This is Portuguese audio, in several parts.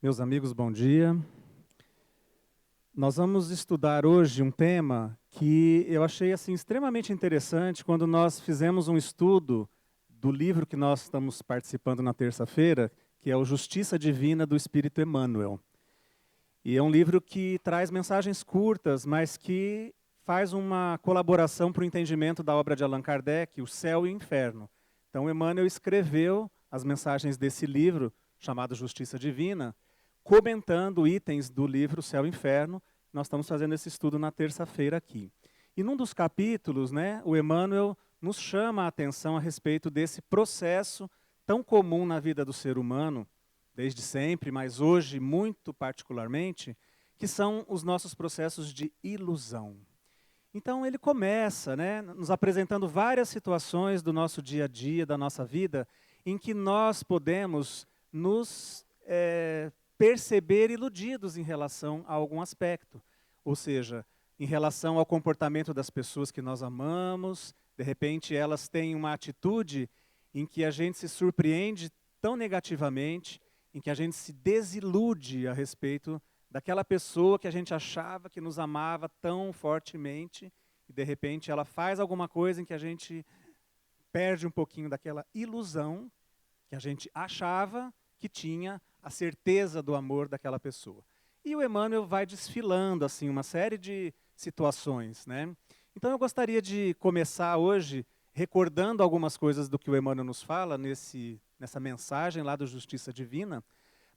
Meus amigos, bom dia. Nós vamos estudar hoje um tema que eu achei assim extremamente interessante quando nós fizemos um estudo do livro que nós estamos participando na terça-feira, que é o Justiça Divina do Espírito Emmanuel. E é um livro que traz mensagens curtas, mas que faz uma colaboração para o entendimento da obra de Allan Kardec, O Céu e o Inferno. Então, Emmanuel escreveu as mensagens desse livro, chamado Justiça Divina, comentando itens do livro Céu e Inferno. Nós estamos fazendo esse estudo na terça-feira aqui. E num dos capítulos, o Emmanuel nos chama a atenção a respeito desse processo tão comum na vida do ser humano, desde sempre, mas hoje muito particularmente, que são os nossos processos de ilusão. Então ele começa, nos apresentando várias situações do nosso dia a dia, da nossa vida, em que nós podemos nos perceber iludidos em relação a algum aspecto. Ou seja, em relação ao comportamento das pessoas que nós amamos, de repente elas têm uma atitude em que a gente se surpreende tão negativamente, em que a gente se desilude a respeito daquela pessoa que a gente achava que nos amava tão fortemente, e de repente ela faz alguma coisa em que a gente perde um pouquinho daquela ilusão que a gente achava que tinha a certeza do amor daquela pessoa. E o Emmanuel vai desfilando assim uma série de situações, Então eu gostaria de começar hoje recordando algumas coisas do que o Emmanuel nos fala nessa mensagem lá do Justiça Divina,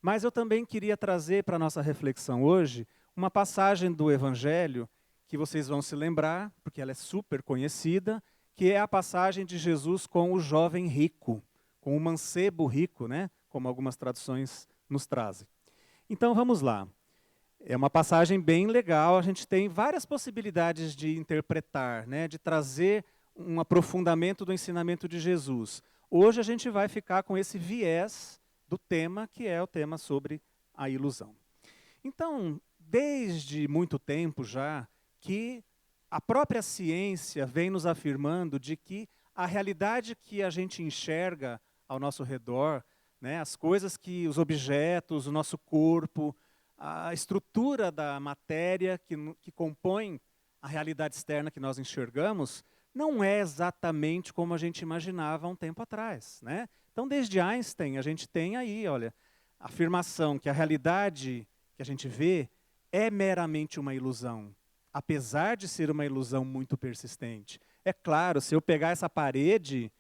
mas eu também queria trazer para a nossa reflexão hoje uma passagem do Evangelho que vocês vão se lembrar, porque ela é super conhecida, que é a passagem de Jesus com o jovem rico, com o mancebo rico, como algumas traduções nos trazem. Então vamos lá. É uma passagem bem legal, a gente tem várias possibilidades de interpretar, de trazer um aprofundamento do ensinamento de Jesus. Hoje a gente vai ficar com esse viés do tema, que é o tema sobre a ilusão. Então, desde muito tempo já, que a própria ciência vem nos afirmando de que a realidade que a gente enxerga ao nosso redor, as coisas os objetos, o nosso corpo, a estrutura da matéria que compõe a realidade externa que nós enxergamos, não é exatamente como a gente imaginava há um tempo atrás, Então, desde Einstein, a gente tem aí, olha, a afirmação que a realidade que a gente vê é meramente uma ilusão, apesar de ser uma ilusão muito persistente. É claro, se eu pegar essa parede,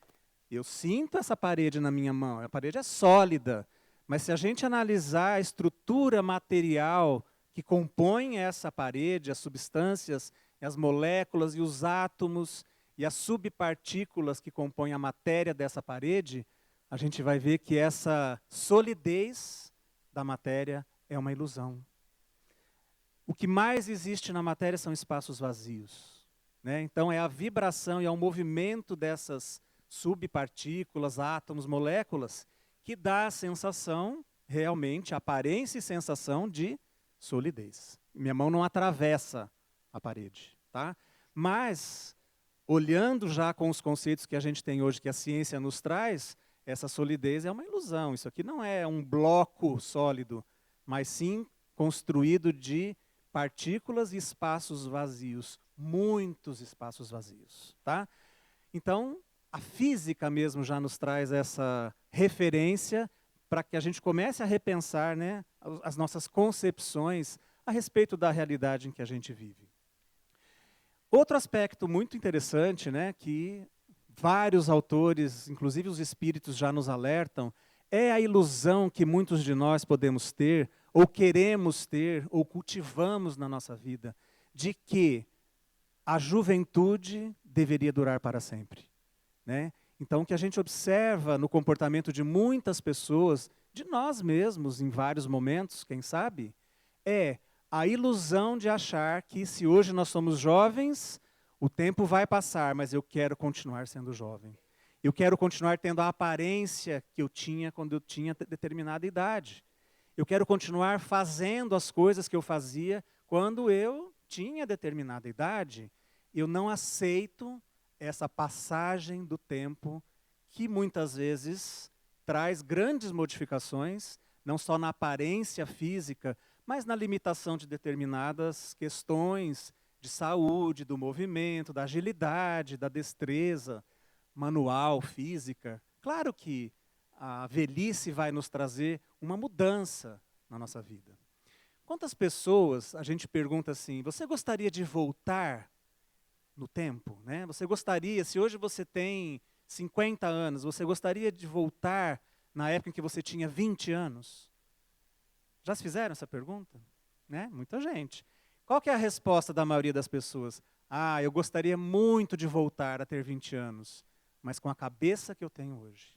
eu sinto essa parede na minha mão, a parede é sólida, mas se a gente analisar a estrutura material que compõe essa parede, as substâncias, as moléculas e os átomos e as subpartículas que compõem a matéria dessa parede, a gente vai ver que essa solidez da matéria é uma ilusão. O que mais existe na matéria são espaços vazios, Então é a vibração e é o movimento dessas subpartículas, átomos, moléculas, que dá a sensação, realmente, a aparência e sensação de solidez. Minha mão não atravessa a parede, Mas, olhando já com os conceitos que a gente tem hoje, que a ciência nos traz, essa solidez é uma ilusão. Isso aqui não é um bloco sólido, mas sim construído de partículas e espaços vazios, muitos espaços vazios, Então, a física mesmo já nos traz essa referência para que a gente comece a repensar, as nossas concepções a respeito da realidade em que a gente vive. Outro aspecto muito interessante, que vários autores, inclusive os espíritos, já nos alertam, é a ilusão que muitos de nós podemos ter, ou queremos ter, ou cultivamos na nossa vida, de que a juventude deveria durar para sempre. Então, o que a gente observa no comportamento de muitas pessoas, de nós mesmos em vários momentos, quem sabe, é a ilusão de achar que se hoje nós somos jovens, o tempo vai passar, mas eu quero continuar sendo jovem. Eu quero continuar tendo a aparência que eu tinha quando eu tinha determinada idade. Eu quero continuar fazendo as coisas que eu fazia quando eu tinha determinada idade. Eu não aceito essa passagem do tempo que muitas vezes traz grandes modificações não só na aparência física, mas na limitação de determinadas questões de saúde, do movimento, da agilidade, da destreza manual, física. Claro que a velhice vai nos trazer uma mudança na nossa vida. Quantas pessoas a gente pergunta assim, você gostaria de voltar no tempo, né? Você gostaria, se hoje você tem 50 anos, você gostaria de voltar na época em que você tinha 20 anos? Já se fizeram essa pergunta? Né? Muita gente. Qual que é a resposta da maioria das pessoas? Ah, eu gostaria muito de voltar a ter 20 anos, mas com a cabeça que eu tenho hoje.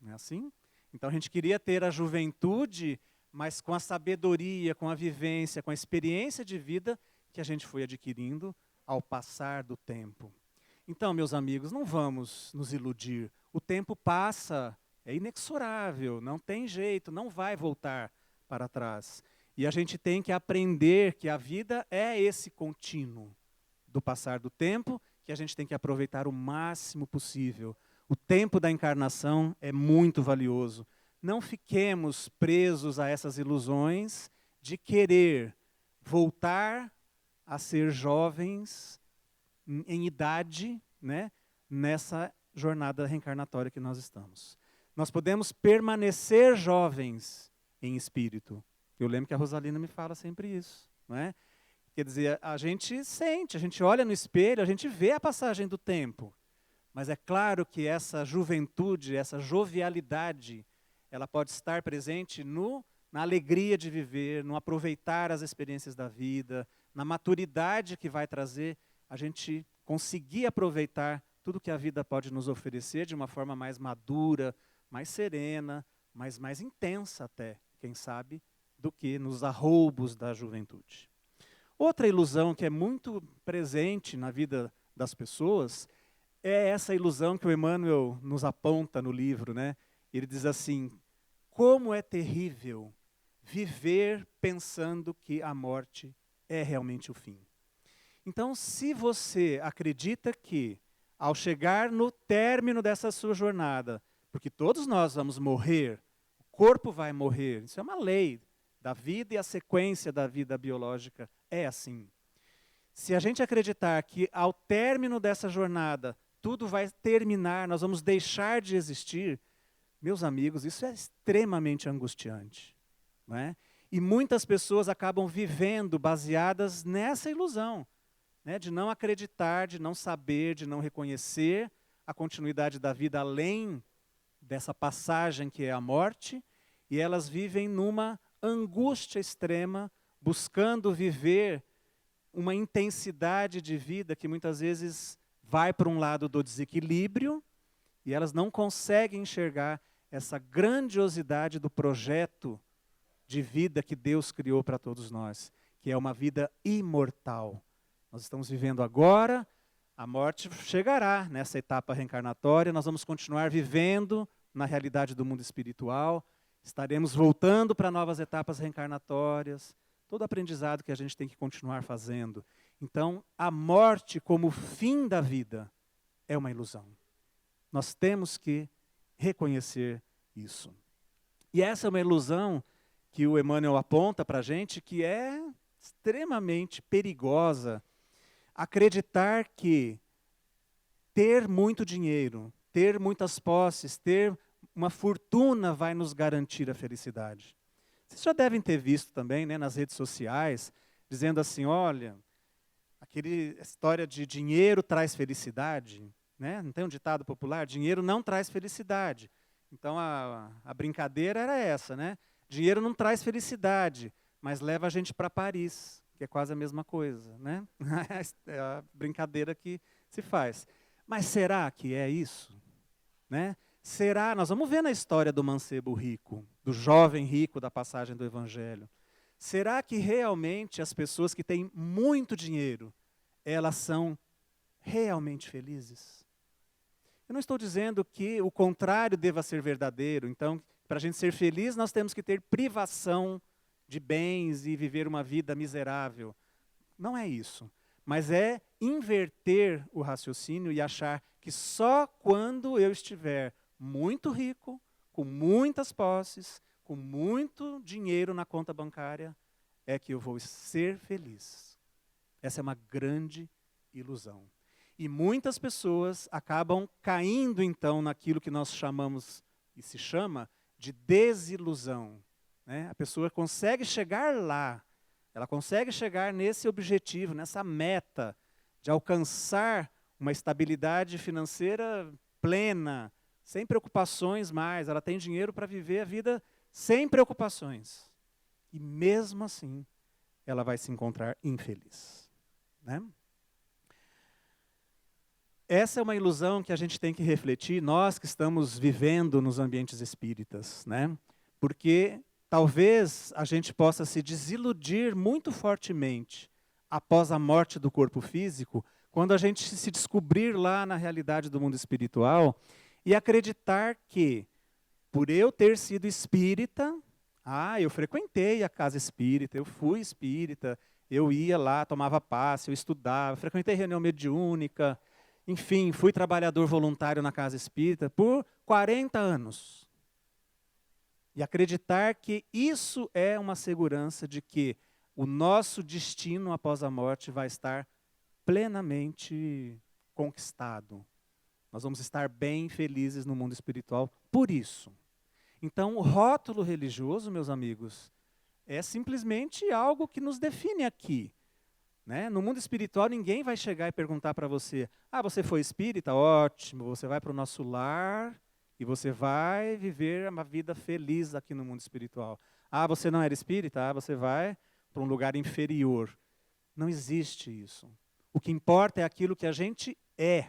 Não é assim? Então a gente queria ter a juventude, mas com a sabedoria, com a vivência, com a experiência de vida que a gente foi adquirindo ao passar do tempo. Então, meus amigos, não vamos nos iludir. O tempo passa, é inexorável, não tem jeito, não vai voltar para trás. E a gente tem que aprender que a vida é esse contínuo do passar do tempo, que a gente tem que aproveitar o máximo possível. O tempo da encarnação é muito valioso. Não fiquemos presos a essas ilusões de querer voltar a ser jovens em idade, né, nessa jornada reencarnatória que nós estamos. Nós podemos permanecer jovens em espírito. Eu lembro que a Rosalina me fala sempre isso, não é? Quer dizer, a gente sente, a gente olha no espelho, a gente vê a passagem do tempo. Mas é claro que essa juventude, essa jovialidade, ela pode estar presente na alegria de viver, no aproveitar as experiências da vida, na maturidade que vai trazer a gente conseguir aproveitar tudo que a vida pode nos oferecer de uma forma mais madura, mais serena, mas mais intensa até, quem sabe, do que nos arroubos da juventude. Outra ilusão que é muito presente na vida das pessoas é essa ilusão que o Emmanuel nos aponta no livro, né? Ele diz assim, como é terrível viver pensando que a morte é realmente o fim. Então, se você acredita que, ao chegar no término dessa sua jornada, porque todos nós vamos morrer, o corpo vai morrer, isso é uma lei da vida e a sequência da vida biológica é assim. Se a gente acreditar que, ao término dessa jornada, tudo vai terminar, nós vamos deixar de existir, meus amigos, isso é extremamente angustiante, não é? E muitas pessoas acabam vivendo baseadas nessa ilusão, né, de não acreditar, de não saber, de não reconhecer a continuidade da vida além dessa passagem que é a morte, e elas vivem numa angústia extrema, buscando viver uma intensidade de vida que muitas vezes vai para um lado do desequilíbrio, e elas não conseguem enxergar essa grandiosidade do projeto de vida que Deus criou para todos nós, que é uma vida imortal. Nós estamos vivendo agora, a morte chegará nessa etapa reencarnatória, nós vamos continuar vivendo na realidade do mundo espiritual, estaremos voltando para novas etapas reencarnatórias, todo aprendizado que a gente tem que continuar fazendo. Então, a morte como fim da vida é uma ilusão. Nós temos que reconhecer isso. E essa é uma ilusão que o Emmanuel aponta para a gente, que é extremamente perigosa. Acreditar que ter muito dinheiro, ter muitas posses, ter uma fortuna vai nos garantir a felicidade. Vocês já devem ter visto também, né, nas redes sociais, dizendo assim, olha, aquela história de dinheiro traz felicidade, né? Não tem um ditado popular? Dinheiro não traz felicidade. Então a brincadeira era essa, né? Dinheiro não traz felicidade, mas leva a gente para Paris, que é quase a mesma coisa, né? É a brincadeira que se faz. Mas será que é isso? Né? Será? Nós vamos ver na história do mancebo rico, do jovem rico da passagem do Evangelho. Será que realmente as pessoas que têm muito dinheiro, elas são realmente felizes? Eu não estou dizendo que o contrário deva ser verdadeiro. Então, para a gente ser feliz, nós temos que ter privação de bens e viver uma vida miserável. Não é isso. Mas é inverter o raciocínio e achar que só quando eu estiver muito rico, com muitas posses, com muito dinheiro na conta bancária, é que eu vou ser feliz. Essa é uma grande ilusão. E muitas pessoas acabam caindo, então, naquilo que nós chamamos, e se chama, de desilusão. Né? A pessoa consegue chegar lá, ela consegue chegar nesse objetivo, nessa meta, de alcançar uma estabilidade financeira plena, sem preocupações mais. Ela tem dinheiro para viver a vida sem preocupações. E mesmo assim, ela vai se encontrar infeliz. Né? Essa é uma ilusão que a gente tem que refletir, nós que estamos vivendo nos ambientes espíritas, né? Porque talvez a gente possa se desiludir muito fortemente após a morte do corpo físico, quando a gente se descobrir lá na realidade do mundo espiritual e acreditar que, por eu ter sido espírita, eu frequentei a casa espírita, eu fui espírita, eu ia lá, tomava passe, eu estudava, frequentei reunião mediúnica, enfim, fui trabalhador voluntário na casa espírita por 40 anos. E acreditar que isso é uma segurança de que o nosso destino após a morte vai estar plenamente conquistado. Nós vamos estar bem felizes no mundo espiritual por isso. Então, o rótulo religioso, meus amigos, é simplesmente algo que nos define aqui. Né? No mundo espiritual, ninguém vai chegar e perguntar para você, você foi espírita? Ótimo, você vai para o nosso lar e você vai viver uma vida feliz aqui no mundo espiritual. Você não era espírita? Você vai para um lugar inferior. Não existe isso. O que importa é aquilo que a gente é.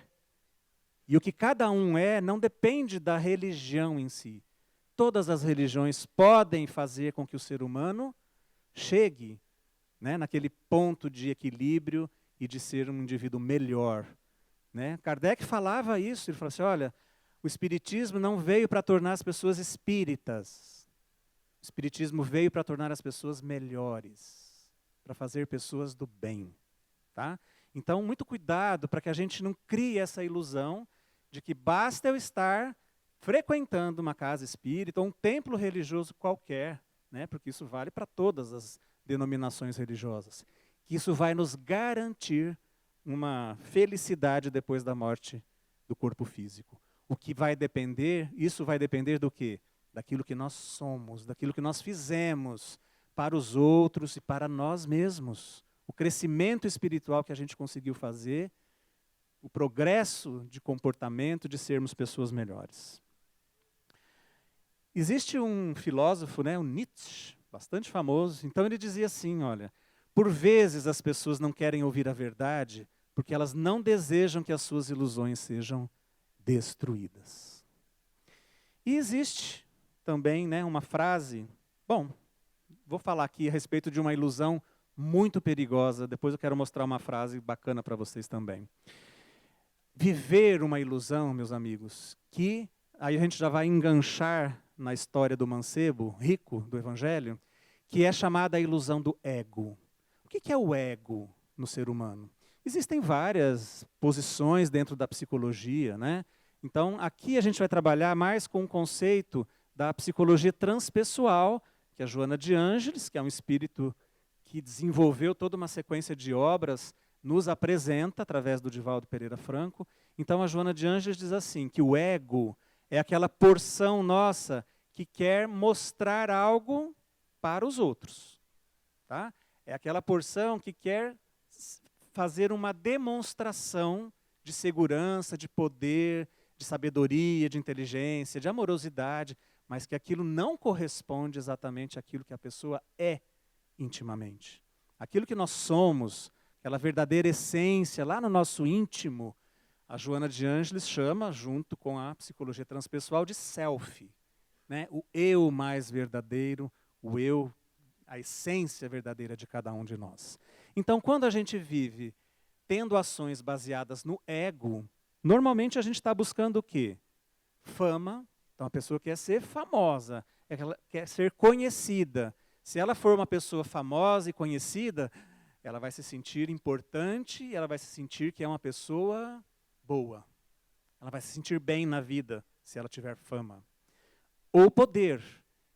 E o que cada um é não depende da religião em si. Todas as religiões podem fazer com que o ser humano chegue, né, naquele ponto de equilíbrio e de ser um indivíduo melhor. Né? Kardec falava isso, ele falou assim, olha, o Espiritismo não veio para tornar as pessoas espíritas. O Espiritismo veio para tornar as pessoas melhores, para fazer pessoas do bem. Tá? Então, muito cuidado para que a gente não crie essa ilusão de que basta eu estar frequentando uma casa espírita ou um templo religioso qualquer, né? Porque isso vale para todas as denominações religiosas, que isso vai nos garantir uma felicidade depois da morte do corpo físico. O que vai depender, isso vai depender do quê? Daquilo que nós somos, daquilo que nós fizemos para os outros e para nós mesmos. O crescimento espiritual que a gente conseguiu fazer, o progresso de comportamento, de sermos pessoas melhores. Existe um filósofo, né, o Nietzsche, bastante famoso, então ele dizia assim, olha, por vezes as pessoas não querem ouvir a verdade porque elas não desejam que as suas ilusões sejam destruídas. E existe também, né, uma frase, vou falar aqui a respeito de uma ilusão muito perigosa, depois eu quero mostrar uma frase bacana para vocês também. Viver uma ilusão, meus amigos, que aí a gente já vai enganchar na história do mancebo rico do Evangelho, que é chamada a ilusão do ego. O que é o ego no ser humano? Existem várias posições dentro da psicologia, né? Então, aqui a gente vai trabalhar mais com o conceito da psicologia transpessoal, que a Joana de Ângeles, que é um espírito que desenvolveu toda uma sequência de obras, nos apresenta através do Divaldo Pereira Franco. Então, a Joana de Ângeles diz assim, que o ego é aquela porção nossa que quer mostrar algo para os outros. Tá? É aquela porção que quer fazer uma demonstração de segurança, de poder, de sabedoria, de inteligência, de amorosidade, mas que aquilo não corresponde exatamente àquilo que a pessoa é intimamente. Aquilo que nós somos, aquela verdadeira essência lá no nosso íntimo, a Joana de Ângeles chama, junto com a psicologia transpessoal, de self. Né? O eu mais verdadeiro, o eu, a essência verdadeira de cada um de nós. Então, quando a gente vive tendo ações baseadas no ego, normalmente a gente está buscando o quê? Fama. Então, a pessoa quer ser famosa, ela quer ser conhecida. Se ela for uma pessoa famosa e conhecida, ela vai se sentir importante, ela vai se sentir que é uma pessoa boa. Ela vai se sentir bem na vida, se ela tiver fama. Ou poder.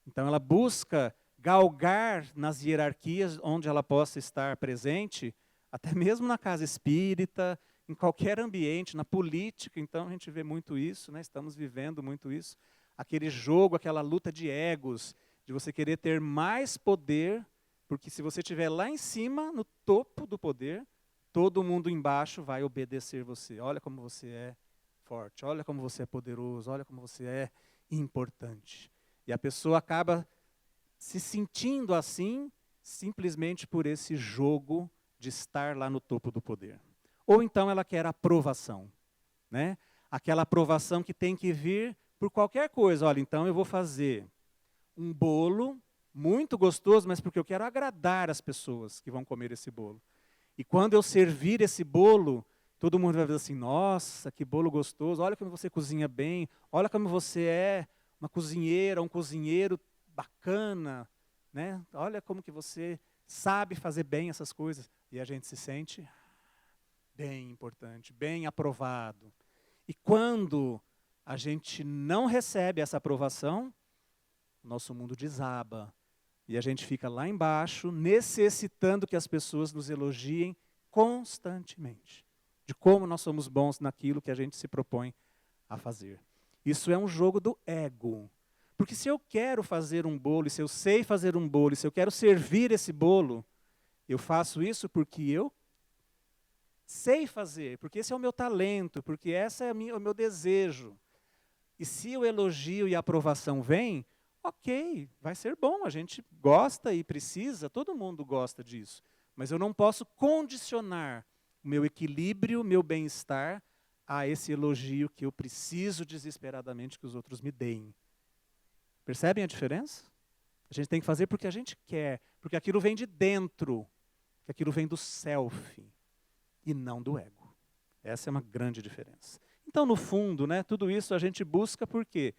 Então ela busca galgar nas hierarquias onde ela possa estar presente, até mesmo na casa espírita, em qualquer ambiente, na política. Então a gente vê muito isso, né? Estamos vivendo muito isso. Aquele jogo, aquela luta de egos, de você querer ter mais poder, porque se você estiver lá em cima, no topo do poder, todo mundo embaixo vai obedecer você. Olha como você é forte, olha como você é poderoso, olha como você é importante. E a pessoa acaba se sentindo assim, simplesmente por esse jogo de estar lá no topo do poder. Ou então ela quer aprovação, né? Aquela aprovação que tem que vir por qualquer coisa. Olha, então eu vou fazer um bolo muito gostoso, mas porque eu quero agradar as pessoas que vão comer esse bolo. E quando eu servir esse bolo, todo mundo vai dizer assim, nossa, que bolo gostoso, olha como você cozinha bem, olha como você é uma cozinheira, um cozinheiro bacana, né? Olha como que você sabe fazer bem essas coisas. E a gente se sente bem importante, bem aprovado. E quando a gente não recebe essa aprovação, nosso mundo desaba. E a gente fica lá embaixo, necessitando que as pessoas nos elogiem constantemente. De como nós somos bons naquilo que a gente se propõe a fazer. Isso é um jogo do ego. Porque se eu quero fazer um bolo, e se eu sei fazer um bolo, e se eu quero servir esse bolo, eu faço isso porque eu sei fazer, porque esse é o meu talento, porque esse é o meu desejo. E se o elogio e a aprovação vêm, ok, vai ser bom, a gente gosta e precisa, todo mundo gosta disso. Mas eu não posso condicionar o meu equilíbrio, o meu bem-estar a esse elogio que eu preciso desesperadamente que os outros me deem. Percebem a diferença? A gente tem que fazer porque a gente quer, porque aquilo vem de dentro, que aquilo vem do self e não do ego. Essa é uma grande diferença. Então, no fundo, né, tudo isso a gente busca por quê?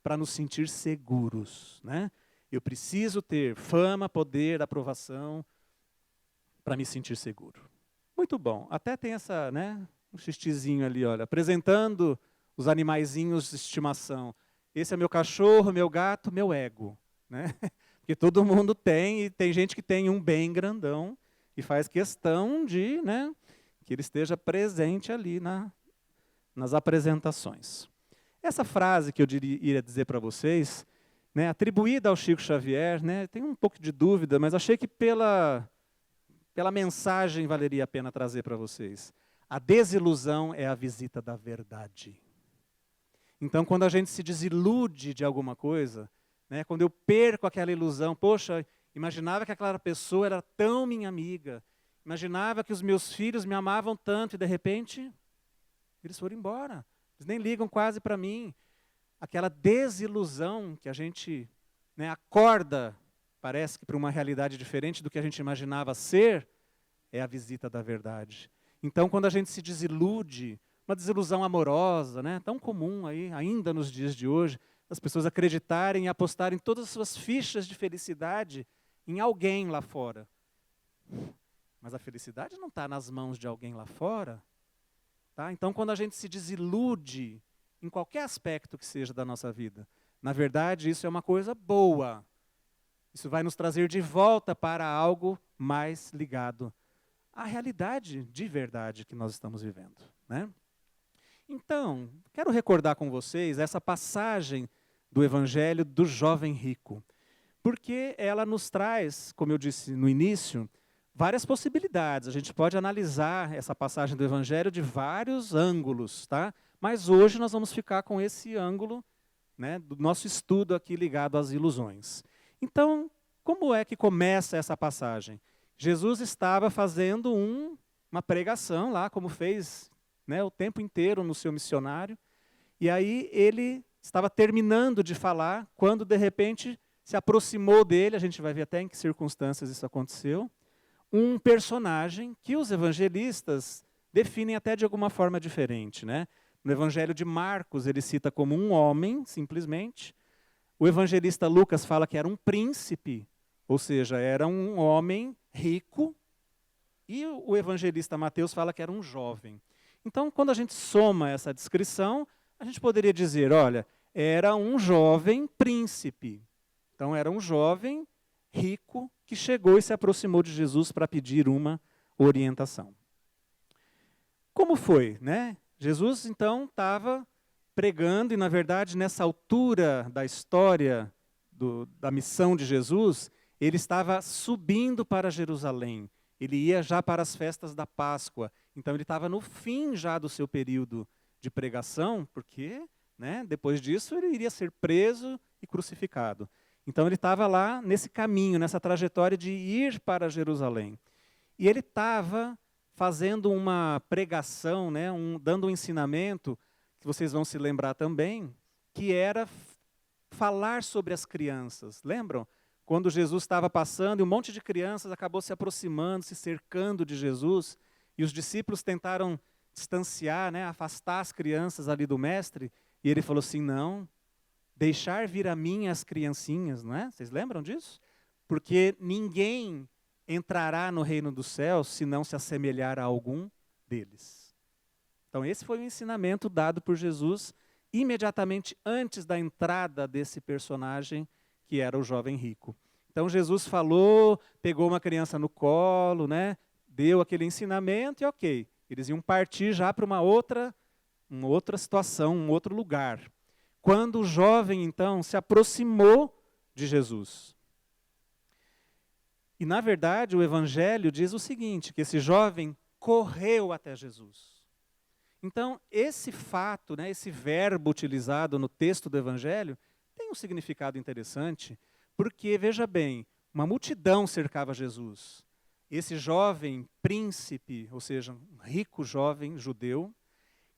Para nos sentir seguros, né? Eu preciso ter fama, poder, aprovação para me sentir seguro. Muito bom. Até tem essa, né, um xistizinho ali, olha, apresentando os animaizinhos de estimação. Esse é meu cachorro, meu gato, meu ego, né? Porque todo mundo tem, e tem gente que tem um bem grandão e faz questão de, né, que ele esteja presente ali nas apresentações. Essa frase que eu iria dizer para vocês, né, atribuída ao Chico Xavier, né, tenho um pouco de dúvida, mas achei que pela mensagem valeria a pena trazer para vocês. A desilusão é a visita da verdade. Então, quando a gente se desilude de alguma coisa, né, quando eu perco aquela ilusão, poxa, imaginava que aquela pessoa era tão minha amiga, imaginava que os meus filhos me amavam tanto e de repente eles foram embora. Eles nem ligam quase para mim. Aquela desilusão que a gente, né, acorda, parece que para uma realidade diferente do que a gente imaginava ser, é a visita da verdade. Então, quando a gente se desilude, uma desilusão amorosa, né, tão comum aí, ainda nos dias de hoje, as pessoas acreditarem e apostarem todas as suas fichas de felicidade em alguém lá fora. Mas a felicidade não está nas mãos de alguém lá fora. Tá? Então, quando a gente se desilude, em qualquer aspecto que seja da nossa vida, na verdade, isso é uma coisa boa. Isso vai nos trazer de volta para algo mais ligado à realidade de verdade que nós estamos vivendo, né? Então, quero recordar com vocês essa passagem do Evangelho do jovem rico, porque ela nos traz, como eu disse no início, várias possibilidades. A gente pode analisar essa passagem do Evangelho de vários ângulos, tá? Mas hoje nós vamos ficar com esse ângulo, né, do nosso estudo aqui ligado às ilusões. Então, como é que começa essa passagem? Jesus estava fazendo uma pregação lá, como fez, né, o tempo inteiro no seu missionário, e aí ele estava terminando de falar, quando de repente se aproximou dele, a gente vai ver até em que circunstâncias isso aconteceu, um personagem que os evangelistas definem até de alguma forma diferente, né? No Evangelho de Marcos, ele cita como um homem, simplesmente. O evangelista Lucas fala que era um príncipe, ou seja, era um homem rico. E o evangelista Mateus fala que era um jovem. Então, quando a gente soma essa descrição, a gente poderia dizer, olha, era um jovem príncipe. Então era um jovem rico que chegou e se aproximou de Jesus para pedir uma orientação. Como foi, né? Jesus então estava pregando e, na verdade, nessa altura da história da missão de Jesus, ele estava subindo para Jerusalém. Ele ia já para as festas da Páscoa. Então ele estava no fim já do seu período de pregação, porque, né, depois disso ele iria ser preso e crucificado. Então ele estava lá nesse caminho, nessa trajetória de ir para Jerusalém. E ele estava fazendo uma pregação, né, dando um ensinamento, que vocês vão se lembrar também, que era falar sobre as crianças. Lembram? Quando Jesus estava passando e um monte de crianças acabou se aproximando, se cercando de Jesus, e os discípulos tentaram distanciar, né, afastar as crianças ali do mestre, e ele falou assim, não, deixar vir a mim as criancinhas, não é? Vocês lembram disso? Porque ninguém entrará no reino dos céus se não se assemelhar a algum deles. Então esse foi o ensinamento dado por Jesus imediatamente antes da entrada desse personagem que era o jovem rico. Então Jesus falou, pegou uma criança no colo, né, deu aquele ensinamento e ok, eles iam partir já para uma outra situação, um outro lugar. Quando o jovem, então, se aproximou de Jesus. E, na verdade, o Evangelho diz o seguinte, que esse jovem correu até Jesus. Então, esse fato, né, esse verbo utilizado no texto do Evangelho, tem um significado interessante, porque, veja bem, uma multidão cercava Jesus. Esse jovem príncipe, ou seja, um rico jovem judeu,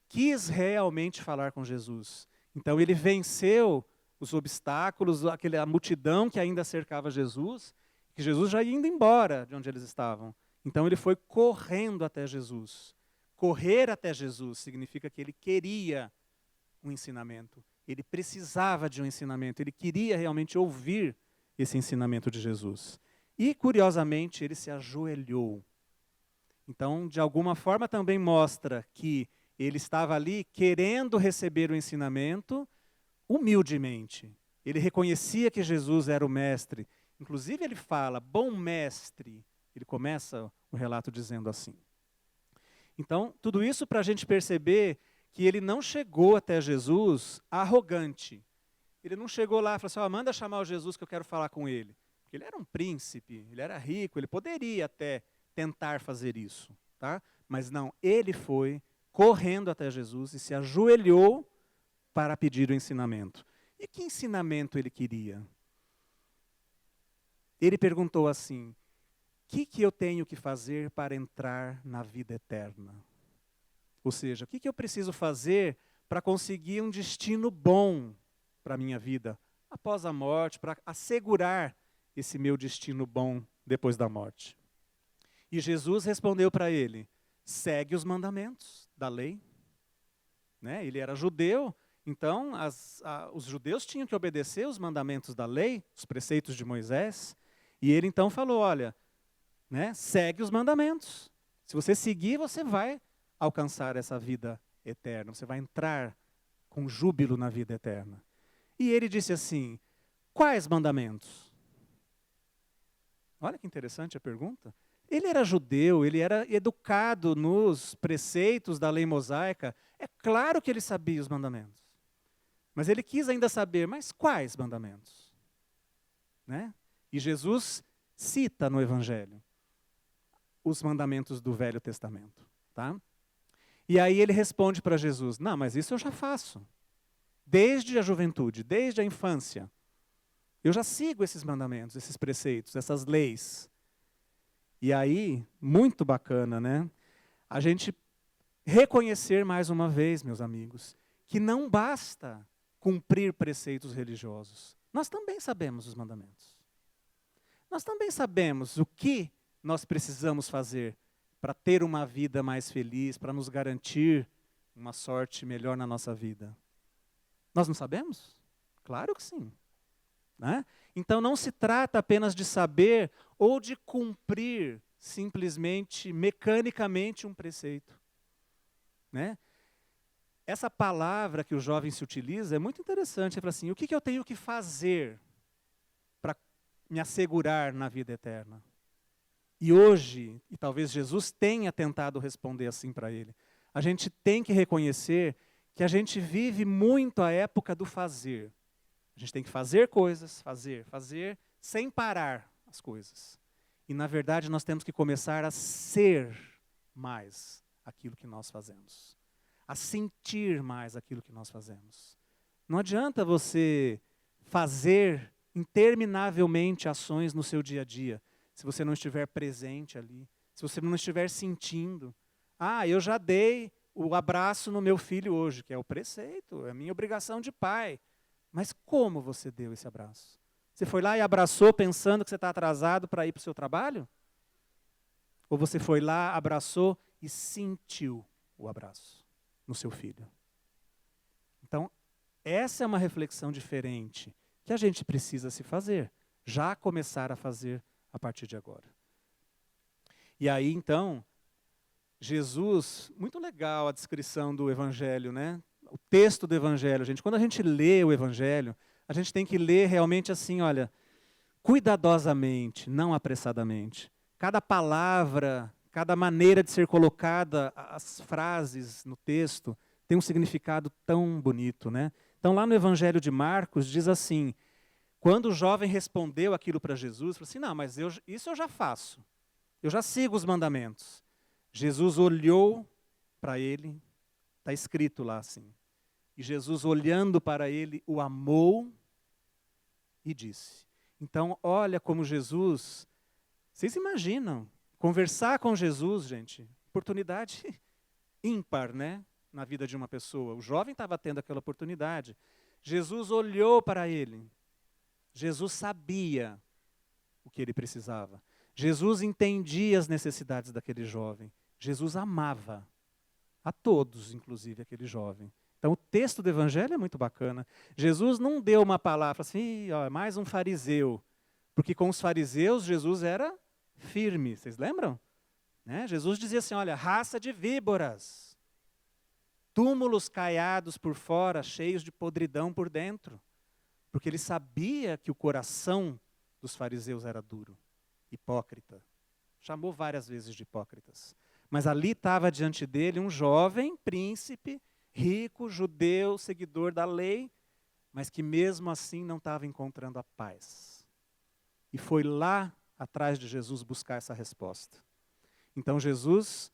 quis realmente falar com Jesus. Então ele venceu os obstáculos, a multidão que ainda cercava Jesus, que Jesus já ia indo embora de onde eles estavam. Então ele foi correndo até Jesus. Correr até Jesus significa que ele queria um ensinamento. Ele precisava de um ensinamento. Ele queria realmente ouvir esse ensinamento de Jesus. E, curiosamente, ele se ajoelhou. Então, de alguma forma, também mostra que ele estava ali querendo receber o ensinamento humildemente. Ele reconhecia que Jesus era o mestre. Inclusive ele fala, bom mestre. Ele começa o relato dizendo assim. Então, tudo isso para a gente perceber que ele não chegou até Jesus arrogante. Ele não chegou lá e falou assim, manda chamar o Jesus que eu quero falar com ele. Porque ele era um príncipe, ele era rico, ele poderia até tentar fazer isso. Tá? Mas não, ele foi correndo até Jesus e se ajoelhou para pedir o ensinamento. E que ensinamento ele queria? Ele perguntou assim, o que eu tenho que fazer para entrar na vida eterna? Ou seja, o que eu preciso fazer para conseguir um destino bom para a minha vida após a morte, para assegurar esse meu destino bom depois da morte? E Jesus respondeu para ele, segue os mandamentos da lei. Né? Ele era judeu, então os judeus tinham que obedecer os mandamentos da lei, os preceitos de Moisés. E ele então falou, olha, né, segue os mandamentos. Se você seguir, você vai alcançar essa vida eterna, você vai entrar com júbilo na vida eterna. E ele disse assim, quais mandamentos? Olha que interessante a pergunta. Ele era judeu, ele era educado nos preceitos da lei mosaica. É claro que ele sabia os mandamentos. Mas ele quis ainda saber, mas quais mandamentos? Né? E Jesus cita no Evangelho os mandamentos do Velho Testamento. Tá? E aí ele responde para Jesus, não, mas isso eu já faço. Desde a juventude, desde a infância. Eu já sigo esses mandamentos, esses preceitos, essas leis. E aí, muito bacana, né? A gente reconhecer mais uma vez, meus amigos, que não basta cumprir preceitos religiosos. Nós também sabemos os mandamentos. Nós também sabemos o que nós precisamos fazer para ter uma vida mais feliz, para nos garantir uma sorte melhor na nossa vida. Nós não sabemos? Claro que sim. Né? Então não se trata apenas de saber ou de cumprir simplesmente, mecanicamente um preceito. Né? Essa palavra que o jovem se utiliza é muito interessante. Ele fala assim, o que eu tenho que fazer me assegurar na vida eterna? E hoje, e talvez Jesus tenha tentado responder assim para ele, a gente tem que reconhecer que a gente vive muito a época do fazer. A gente tem que fazer coisas, fazer, sem parar as coisas. E, na verdade, nós temos que começar a ser mais aquilo que nós fazemos. A sentir mais aquilo que nós fazemos. Não adianta você fazer interminavelmente ações no seu dia a dia, se você não estiver presente ali, se você não estiver sentindo. Eu já dei o abraço no meu filho hoje, que é o preceito, é a minha obrigação de pai. Mas como você deu esse abraço? Você foi lá e abraçou pensando que você está atrasado para ir para o seu trabalho? Ou você foi lá, abraçou e sentiu o abraço no seu filho? Então, essa é uma reflexão diferente que a gente precisa se fazer, já começar a fazer a partir de agora. E aí, então, Jesus, muito legal a descrição do Evangelho, né? O texto do Evangelho, gente. Quando a gente lê o Evangelho, a gente tem que ler realmente assim, olha, cuidadosamente, não apressadamente. Cada palavra, cada maneira de ser colocada, as frases no texto, tem um significado tão bonito, né? Então, lá no Evangelho de Marcos, diz assim, quando o jovem respondeu aquilo para Jesus, falou assim, não, mas isso eu já faço. Eu já sigo os mandamentos. Jesus olhou para ele, está escrito lá assim. E Jesus, olhando para ele, o amou e disse. Então, olha como Jesus, vocês imaginam, conversar com Jesus, gente, oportunidade ímpar, né, na vida de uma pessoa. O jovem estava tendo aquela oportunidade. Jesus olhou para ele. Jesus sabia o que ele precisava. Jesus entendia as necessidades daquele jovem. Jesus amava a todos, inclusive aquele jovem. Então o texto do Evangelho é muito bacana. Jesus não deu uma palavra assim, mais um fariseu. Porque com os fariseus Jesus era firme, vocês lembram? Né? Jesus dizia assim, olha, raça de víboras, túmulos caiados por fora, cheios de podridão por dentro. Porque ele sabia que o coração dos fariseus era duro, hipócrita. Chamou várias vezes de hipócritas. Mas ali estava diante dele um jovem príncipe, rico, judeu, seguidor da lei, mas que mesmo assim não estava encontrando a paz. E foi lá atrás de Jesus buscar essa resposta. Então Jesus,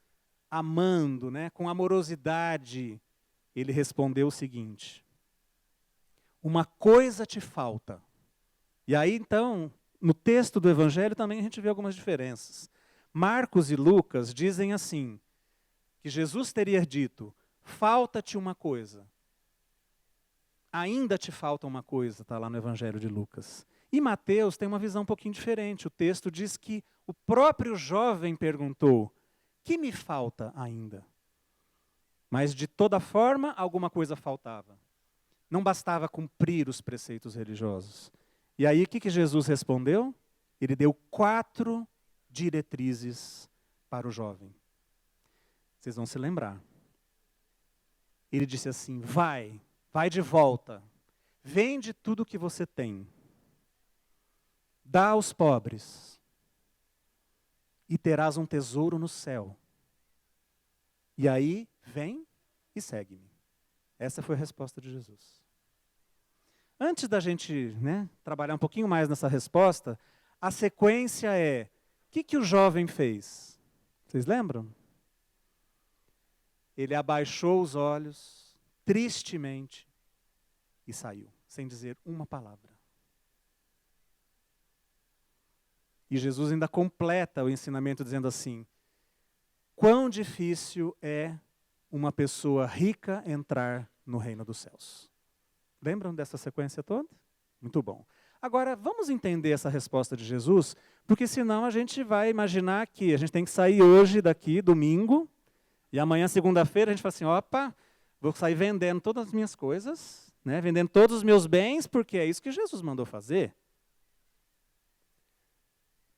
amando, né, com amorosidade, ele respondeu o seguinte, uma coisa te falta. E aí então, no texto do Evangelho também a gente vê algumas diferenças. Marcos e Lucas dizem assim, que Jesus teria dito, falta-te uma coisa. Ainda te falta uma coisa, está lá no Evangelho de Lucas. E Mateus tem uma visão um pouquinho diferente. O texto diz que o próprio jovem perguntou, que me falta ainda? Mas de toda forma, alguma coisa faltava. Não bastava cumprir os preceitos religiosos. E aí o que Jesus respondeu? Ele deu 4 diretrizes para o jovem. Vocês vão se lembrar. Ele disse assim, vai de volta, vende tudo o que você tem, dá aos pobres, e terás um tesouro no céu. E aí, vem e segue-me. Essa foi a resposta de Jesus. Antes da gente, né, trabalhar um pouquinho mais nessa resposta, a sequência é, o que o jovem fez? Vocês lembram? Ele abaixou os olhos, tristemente, e saiu, sem dizer uma palavra. E Jesus ainda completa o ensinamento dizendo assim, quão difícil é uma pessoa rica entrar no reino dos céus. Lembram dessa sequência toda? Muito bom. Agora, vamos entender essa resposta de Jesus, porque senão a gente vai imaginar que a gente tem que sair hoje daqui, domingo, e amanhã, segunda-feira, a gente fala assim, opa, vou sair vendendo todas as minhas coisas, né, vendendo todos os meus bens, porque é isso que Jesus mandou fazer.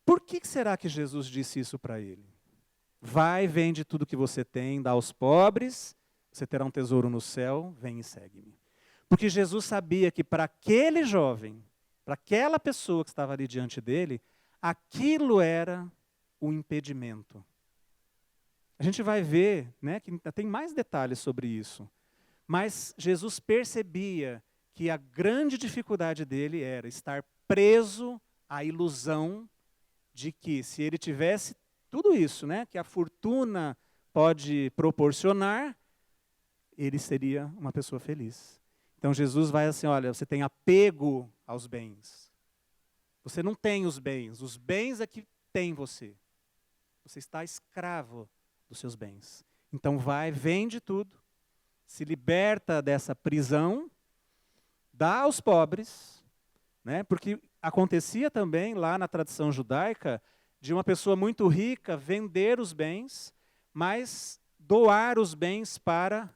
Por que será que Jesus disse isso para ele? Vai, vende tudo que você tem, dá aos pobres, você terá um tesouro no céu, vem e segue-me. Porque Jesus sabia que para aquele jovem, Para aquela pessoa que estava ali diante dele, aquilo era o impedimento. A gente vai ver, né, que tem mais detalhes sobre isso. Mas Jesus percebia que a grande dificuldade dele era estar preso à ilusão de que se ele tivesse tudo isso, né, que a fortuna pode proporcionar, ele seria uma pessoa feliz. Então Jesus vai assim, olha, você tem apego aos bens. Você não tem os bens é que tem você. Você está escravo dos seus bens. Então vai, vende tudo, se liberta dessa prisão, dá aos pobres, né? Porque acontecia também lá na tradição judaica de uma pessoa muito rica vender os bens, mas doar os bens para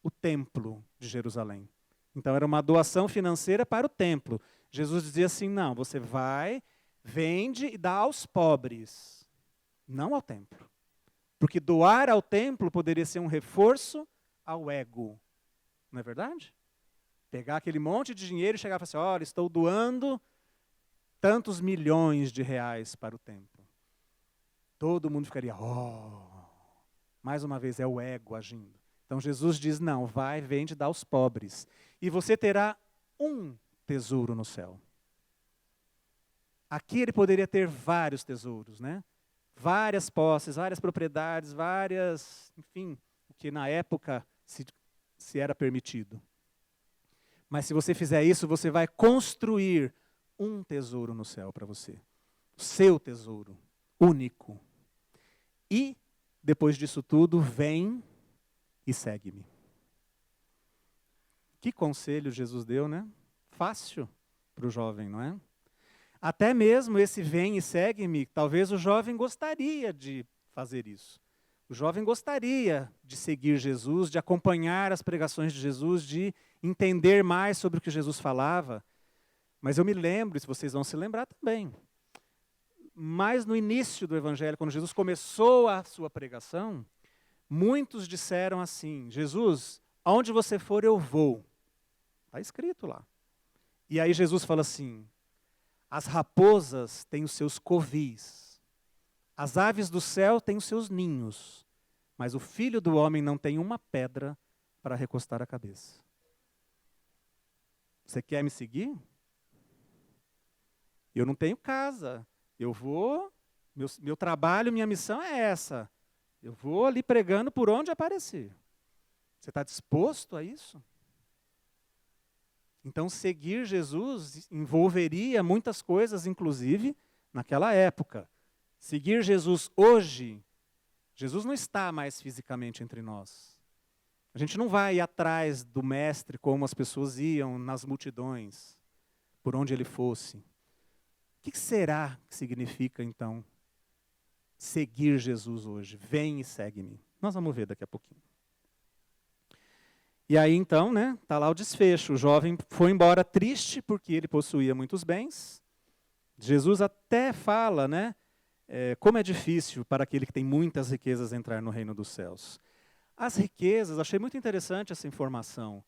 o templo de Jerusalém. Então era uma doação financeira para o templo. Jesus dizia assim, não, você vai, vende e dá aos pobres, não ao templo. Porque doar ao templo poderia ser um reforço ao ego. Não é verdade? Pegar aquele monte de dinheiro e chegar e falar assim, olha, estou doando tantos milhões de reais para o templo. Todo mundo ficaria, mais uma vez é o ego agindo. Então Jesus diz, não, vai, vende, dá aos pobres. E você terá um tesouro no céu. Aqui ele poderia ter vários tesouros, né? Várias posses, várias propriedades, enfim, o que na época se era permitido. Mas se você fizer isso, você vai construir um tesouro no céu para você. O seu tesouro, único. E, depois disso tudo, vem e segue-me. Que conselho Jesus deu, né? Fácil para o jovem, não é? Até mesmo esse vem e segue-me, talvez o jovem gostaria de fazer isso. O jovem gostaria de seguir Jesus, de acompanhar as pregações de Jesus, de entender mais sobre o que Jesus falava. Mas eu me lembro, se vocês vão se lembrar também, mas no início do Evangelho, quando Jesus começou a sua pregação, muitos disseram assim, Jesus, aonde você for eu vou. Está escrito lá. E aí Jesus fala assim, as raposas têm os seus covis, as aves do céu têm os seus ninhos, mas o Filho do Homem não tem uma pedra para recostar a cabeça. Você quer me seguir? Eu não tenho casa. Eu vou, meu trabalho, minha missão é essa. Eu vou ali pregando por onde aparecer. Você está disposto a isso? Então, seguir Jesus envolveria muitas coisas, inclusive naquela época. Seguir Jesus hoje, Jesus não está mais fisicamente entre nós. A gente não vai ir atrás do mestre como as pessoas iam nas multidões, por onde ele fosse. O que será que significa, então, seguir Jesus hoje? Vem e segue-me. Nós vamos ver daqui a pouquinho. E aí, então, né, tá lá o desfecho. O jovem foi embora triste porque ele possuía muitos bens. Jesus até fala, né, como é difícil para aquele que tem muitas riquezas entrar no reino dos céus. As riquezas, achei muito interessante essa informação.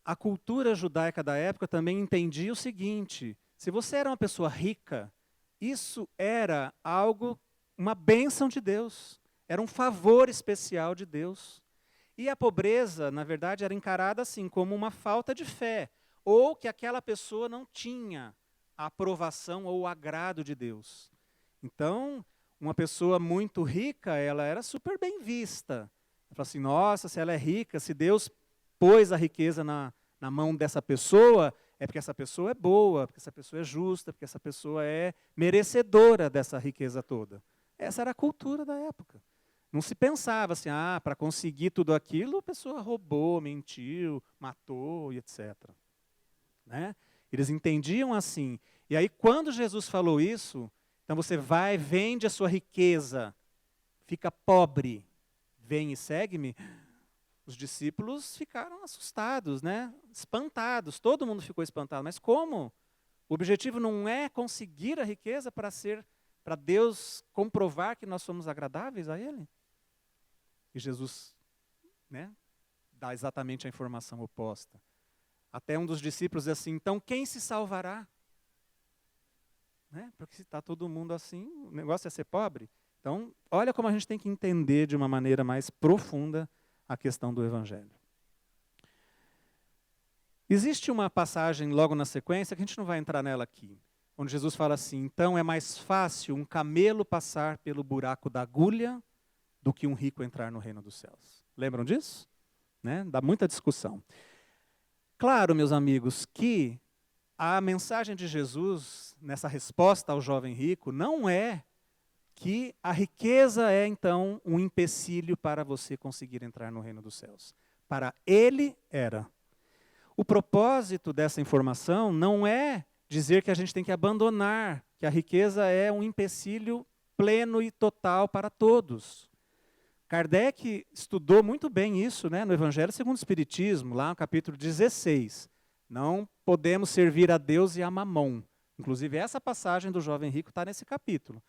A cultura judaica da época também entendia o seguinte, se você era uma pessoa rica, isso era algo, uma bênção de Deus, era um favor especial de Deus. E a pobreza, na verdade, era encarada assim, como uma falta de fé, ou que aquela pessoa não tinha a aprovação ou o agrado de Deus. Então, uma pessoa muito rica, ela era super bem vista. Ela fala assim, nossa, se ela é rica, se Deus pôs a riqueza na mão dessa pessoa, é porque essa pessoa é boa, porque essa pessoa é justa, porque essa pessoa é merecedora dessa riqueza toda. Essa era a cultura da época. Não se pensava assim, para conseguir tudo aquilo, a pessoa roubou, mentiu, matou e etc. Né? Eles entendiam assim. E aí, quando Jesus falou isso, então você vai, vende a sua riqueza, fica pobre, vem e segue-me. Os discípulos ficaram assustados, né? Espantados, todo mundo ficou espantado. Mas como? O objetivo não é conseguir a riqueza para Deus comprovar que nós somos agradáveis a Ele? E Jesus, né, dá exatamente a informação oposta. Até um dos discípulos diz assim, então quem se salvará? né? Porque se está todo mundo assim, o negócio é ser pobre. Então, olha como a gente tem que entender de uma maneira mais profunda a questão do Evangelho. Existe uma passagem logo na sequência, que a gente não vai entrar nela aqui, onde Jesus fala assim: então é mais fácil um camelo passar pelo buraco da agulha do que um rico entrar no reino dos céus. Lembram disso? Né? Dá muita discussão. Claro, meus amigos, que a mensagem de Jesus, nessa resposta ao jovem rico, não é que a riqueza é, então, um empecilho para você conseguir entrar no reino dos céus. Para ele, era. O propósito dessa informação não é dizer que a gente tem que abandonar, que a riqueza é um empecilho pleno e total para todos. Kardec estudou muito bem isso, né, no Evangelho segundo o Espiritismo, lá no capítulo 16. Não podemos servir a Deus e a Mamon. Inclusive, essa passagem do jovem rico está nesse capítulo.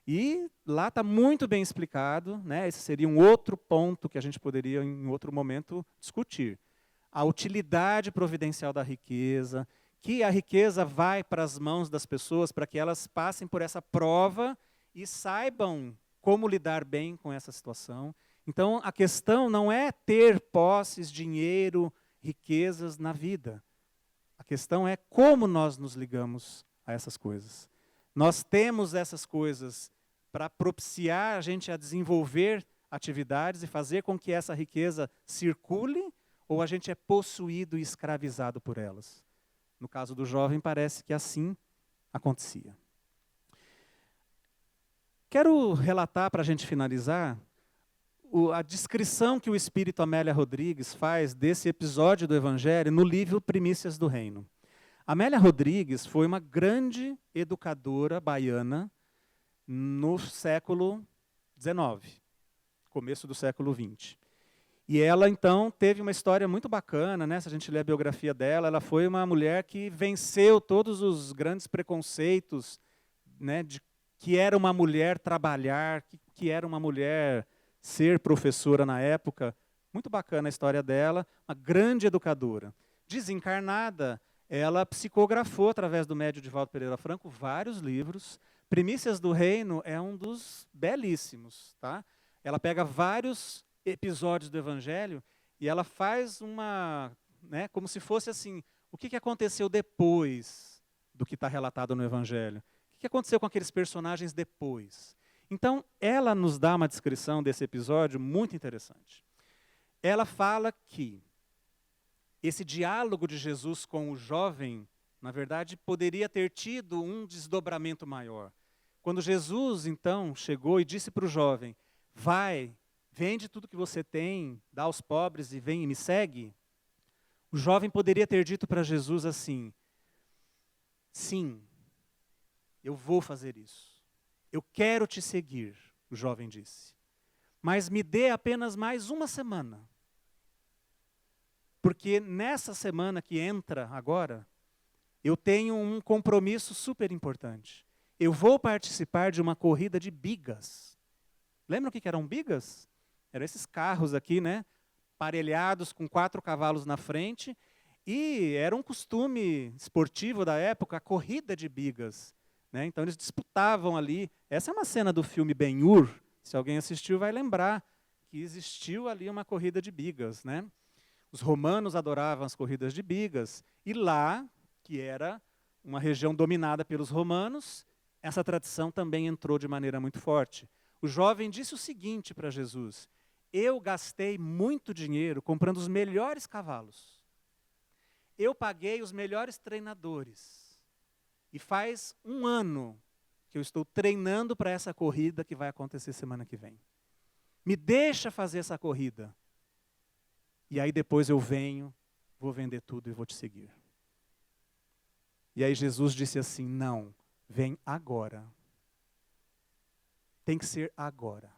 E lá está muito bem explicado, né, esse seria um outro ponto que a gente poderia, em outro momento, discutir. A utilidade providencial da riqueza, que a riqueza vai para as mãos das pessoas para que elas passem por essa prova e saibam como lidar bem com essa situação. Então, a questão não é ter posses, dinheiro, riquezas na vida. A questão é como nós nos ligamos a essas coisas. Nós temos essas coisas para propiciar a gente a desenvolver atividades e fazer com que essa riqueza circule, ou a gente é possuído e escravizado por elas? No caso do jovem, parece que assim acontecia. Quero relatar, para a gente finalizar, a descrição que o espírito Amélia Rodrigues faz desse episódio do Evangelho no livro Primícias do Reino. Amélia Rodrigues foi uma grande educadora baiana no século XIX, começo do século XX. E ela, então, teve uma história muito bacana, né? Se a gente ler a biografia dela, ela foi uma mulher que venceu todos os grandes preconceitos, né, de que era uma mulher trabalhar, que era uma mulher ser professora na época. Muito bacana a história dela, uma grande educadora. Desencarnada, ela psicografou, através do médium Divaldo Pereira Franco, vários livros. Primícias do Reino é um dos belíssimos. Tá? Ela pega vários episódios do Evangelho e ela faz uma, né, como se fosse assim, o que aconteceu depois do que está relatado no Evangelho? O que aconteceu com aqueles personagens depois? Então, ela nos dá uma descrição desse episódio muito interessante. Ela fala que esse diálogo de Jesus com o jovem, na verdade, poderia ter tido um desdobramento maior. Quando Jesus, então, chegou e disse para o jovem: vai, vende tudo que você tem, dá aos pobres e vem e me segue. O jovem poderia ter dito para Jesus assim: sim, eu vou fazer isso. Eu quero te seguir, o jovem disse. Mas me dê apenas mais uma semana. Porque nessa semana que entra agora, eu tenho um compromisso super importante. Eu vou participar de uma corrida de bigas. Lembram o que eram bigas? Eram esses carros aqui, né? Parelhados com 4 cavalos na frente. E era um costume esportivo da época, a corrida de bigas. Né? Então eles disputavam ali. Essa é uma cena do filme Ben-Hur. Se alguém assistiu vai lembrar que existiu ali uma corrida de bigas. Né? Os romanos adoravam as corridas de bigas. E lá, que era uma região dominada pelos romanos, essa tradição também entrou de maneira muito forte. O jovem disse o seguinte para Jesus: eu gastei muito dinheiro comprando os melhores cavalos. Eu paguei os melhores treinadores. E faz 1 ano que eu estou treinando para essa corrida que vai acontecer semana que vem. Me deixa fazer essa corrida. E aí depois eu venho, vou vender tudo e vou te seguir. E aí Jesus disse assim: não, vem agora. Tem que ser agora.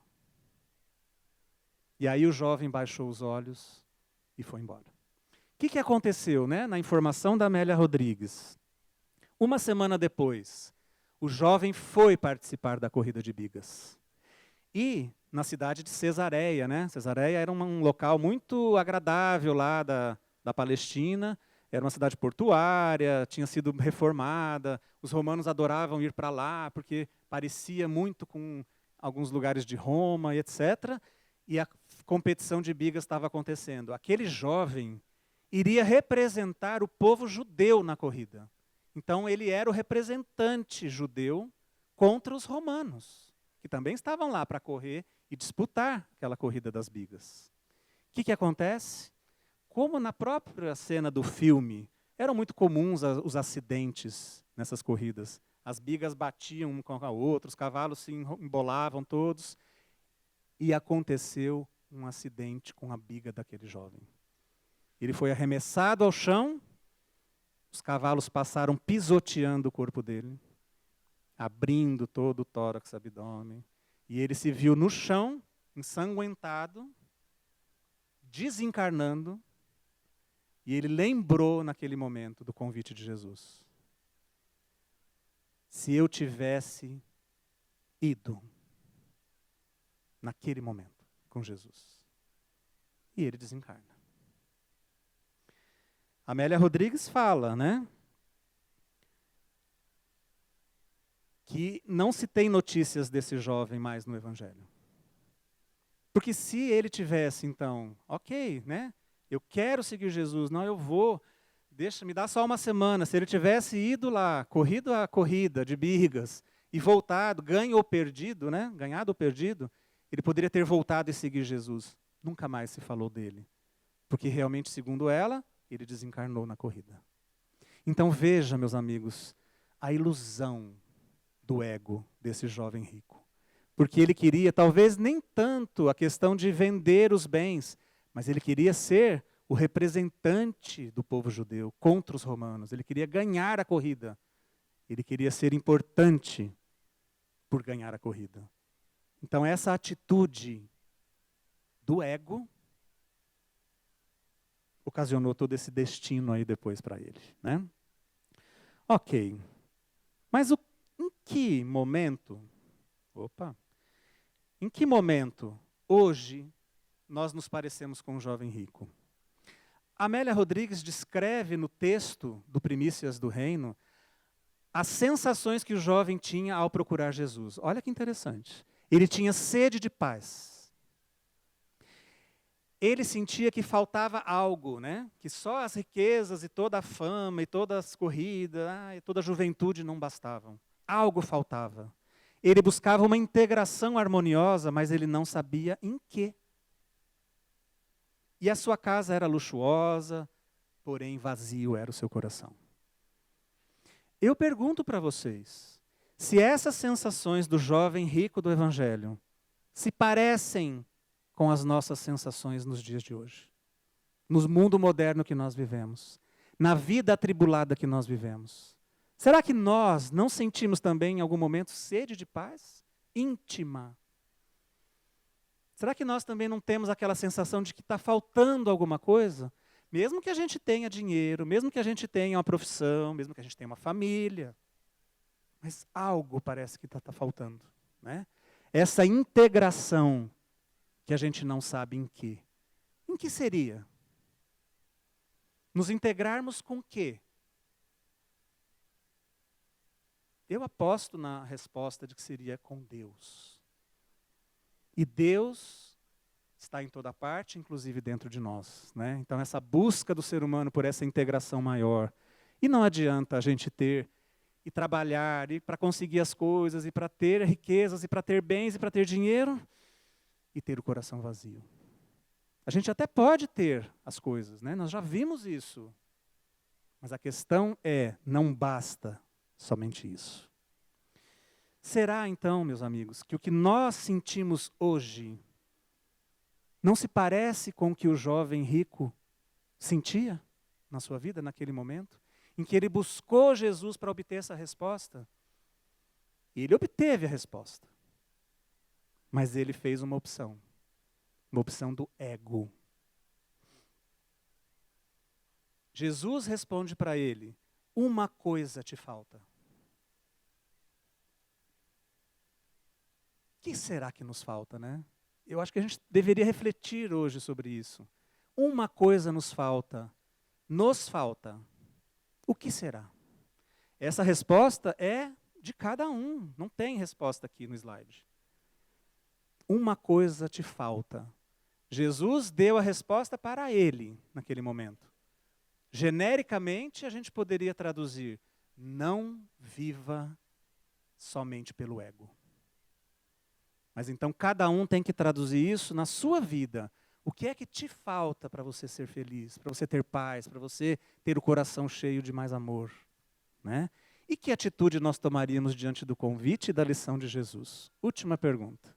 E aí o jovem baixou os olhos e foi embora. O que aconteceu, né, na informação da Amélia Rodrigues? 1 semana depois, o jovem foi participar da corrida de bigas. E na cidade de Cesareia, né? Cesareia era um local muito agradável lá da Palestina. Era uma cidade portuária, tinha sido reformada, os romanos adoravam ir para lá, porque parecia muito com alguns lugares de Roma, e etc. E a competição de bigas estava acontecendo. Aquele jovem iria representar o povo judeu na corrida. Então, ele era o representante judeu contra os romanos, que também estavam lá para correr e disputar aquela corrida das bigas. O que acontece? Como na própria cena do filme, eram muito comuns os acidentes nessas corridas. As bigas batiam um com a outra, os cavalos se embolavam todos. E aconteceu um acidente com a biga daquele jovem. Ele foi arremessado ao chão, os cavalos passaram pisoteando o corpo dele, abrindo todo o tórax, abdômen. E ele se viu no chão, ensanguentado, desencarnando, e ele lembrou naquele momento do convite de Jesus. Se eu tivesse ido naquele momento com Jesus. E ele desencarna. Amélia Rodrigues fala, né, que não se tem notícias desse jovem mais no Evangelho. Porque se ele tivesse, então, ok, né, eu quero seguir Jesus, não, eu vou, me dá só uma semana. Se ele tivesse ido lá, corrido a corrida de bigas, e voltado, ganho ou perdido, né, ganhado ou perdido, ele poderia ter voltado e seguir Jesus. Nunca mais se falou dele. Porque realmente, segundo ela, ele desencarnou na corrida. Então veja, meus amigos, a ilusão do ego desse jovem rico. Porque ele queria, talvez nem tanto a questão de vender os bens, mas ele queria ser o representante do povo judeu contra os romanos. Ele queria ganhar a corrida. Ele queria ser importante por ganhar a corrida. Então essa atitude do ego ocasionou todo esse destino aí depois para ele, né? Ok. Mas em que momento, em que momento, hoje, nós nos parecemos com um jovem rico? Amélia Rodrigues descreve no texto do Primícias do Reino as sensações que o jovem tinha ao procurar Jesus. Olha que interessante. Ele tinha sede de paz. Ele sentia que faltava algo, né? Que só as riquezas e toda a fama e todas as corridas e toda a juventude não bastavam. Algo faltava. Ele buscava uma integração harmoniosa, mas ele não sabia em quê. E a sua casa era luxuosa, porém vazio era o seu coração. Eu pergunto para vocês, se essas sensações do jovem rico do Evangelho se parecem com as nossas sensações nos dias de hoje, no mundo moderno que nós vivemos, na vida atribulada que nós vivemos. Será que nós não sentimos também em algum momento sede de paz íntima? Será que nós também não temos aquela sensação de que está faltando alguma coisa? Mesmo que a gente tenha dinheiro, mesmo que a gente tenha uma profissão, mesmo que a gente tenha uma família, mas algo parece que está faltando, né? Essa integração que a gente não sabe em que. Em que seria? Nos integrarmos com o quê? Eu aposto na resposta de que seria com Deus. E Deus está em toda parte, inclusive dentro de nós, né? Então essa busca do ser humano por essa integração maior. E não adianta a gente ter e trabalhar e para conseguir as coisas e para ter riquezas e para ter bens e para ter dinheiro e ter o coração vazio. A gente até pode ter as coisas, né? Nós já vimos isso. Mas a questão é, não basta somente isso. Será então, meus amigos, que o que nós sentimos hoje não se parece com o que o jovem rico sentia na sua vida, naquele momento, em que ele buscou Jesus para obter essa resposta? E ele obteve a resposta. Mas ele fez uma opção do ego. Jesus responde para ele: uma coisa te falta. O que será que nos falta, né? Eu acho que a gente deveria refletir hoje sobre isso. Uma coisa nos falta. nos falta. O que será? Essa resposta é de cada um, não tem resposta aqui no slide. Uma coisa te falta. Jesus deu a resposta para ele naquele momento. Genericamente, a gente poderia traduzir: não viva somente pelo ego. Mas então cada um tem que traduzir isso na sua vida. O que é que te falta para você ser feliz, para você ter paz, para você ter o coração cheio de mais amor? Né? E que atitude nós tomaríamos diante do convite e da lição de Jesus? Última pergunta.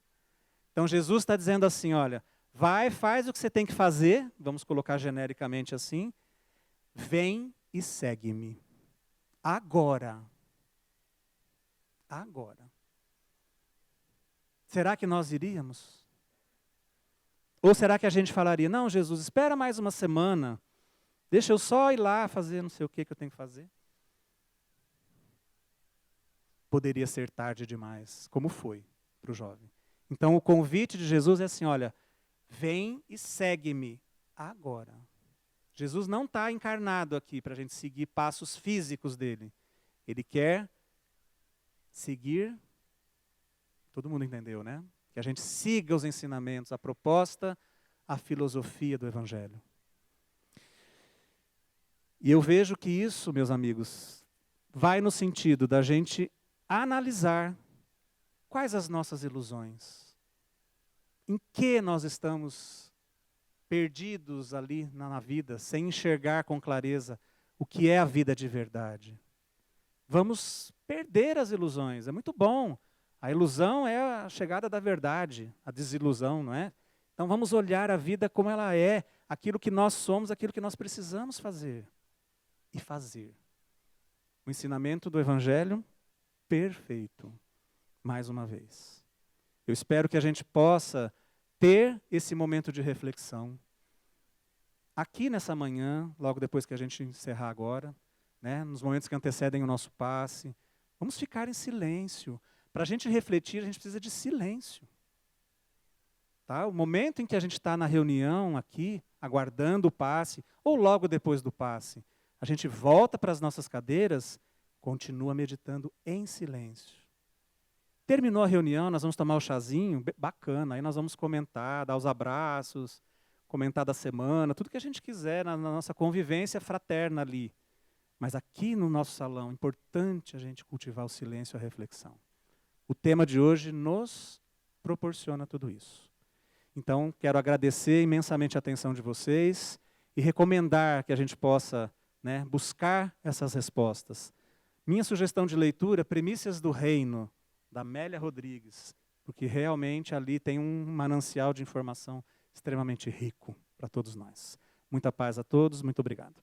Então Jesus está dizendo assim, olha, vai, faz o que você tem que fazer, vamos colocar genericamente assim, vem e segue-me. Agora. Agora. Será que nós iríamos? Ou será que a gente falaria, não, Jesus, espera mais uma semana, deixa eu só ir lá fazer não sei o que eu tenho que fazer? Poderia ser tarde demais, como foi para o jovem. Então o convite de Jesus é assim, olha, vem e segue-me agora. Jesus não está encarnado aqui para a gente seguir passos físicos dele. Ele quer seguir, todo mundo entendeu, né? Que a gente siga os ensinamentos, a proposta, a filosofia do Evangelho. E eu vejo que isso, meus amigos, vai no sentido da gente analisar quais as nossas ilusões. Em que nós estamos perdidos ali na vida, sem enxergar com clareza o que é a vida de verdade. Vamos perder as ilusões, é muito bom. A ilusão é a chegada da verdade, a desilusão, não é? Então vamos olhar a vida como ela é, aquilo que nós somos, aquilo que nós precisamos fazer. E fazer. O ensinamento do Evangelho, perfeito. Mais uma vez. Eu espero que a gente possa ter esse momento de reflexão. Aqui nessa manhã, logo depois que a gente encerrar agora, né, nos momentos que antecedem o nosso passe, vamos ficar em silêncio. Para a gente refletir, a gente precisa de silêncio. Tá? O momento em que a gente está na reunião aqui, aguardando o passe, ou logo depois do passe, a gente volta para as nossas cadeiras, continua meditando em silêncio. Terminou a reunião, nós vamos tomar o chazinho, bacana, aí nós vamos comentar, dar os abraços, comentar da semana, tudo que a gente quiser na nossa convivência fraterna ali. Mas aqui no nosso salão, é importante a gente cultivar o silêncio e a reflexão. O tema de hoje nos proporciona tudo isso. Então, quero agradecer imensamente a atenção de vocês e recomendar que a gente possa, né, buscar essas respostas. Minha sugestão de leitura, Primícias do Reino, da Amélia Rodrigues, porque realmente ali tem um manancial de informação extremamente rico para todos nós. Muita paz a todos, muito obrigado.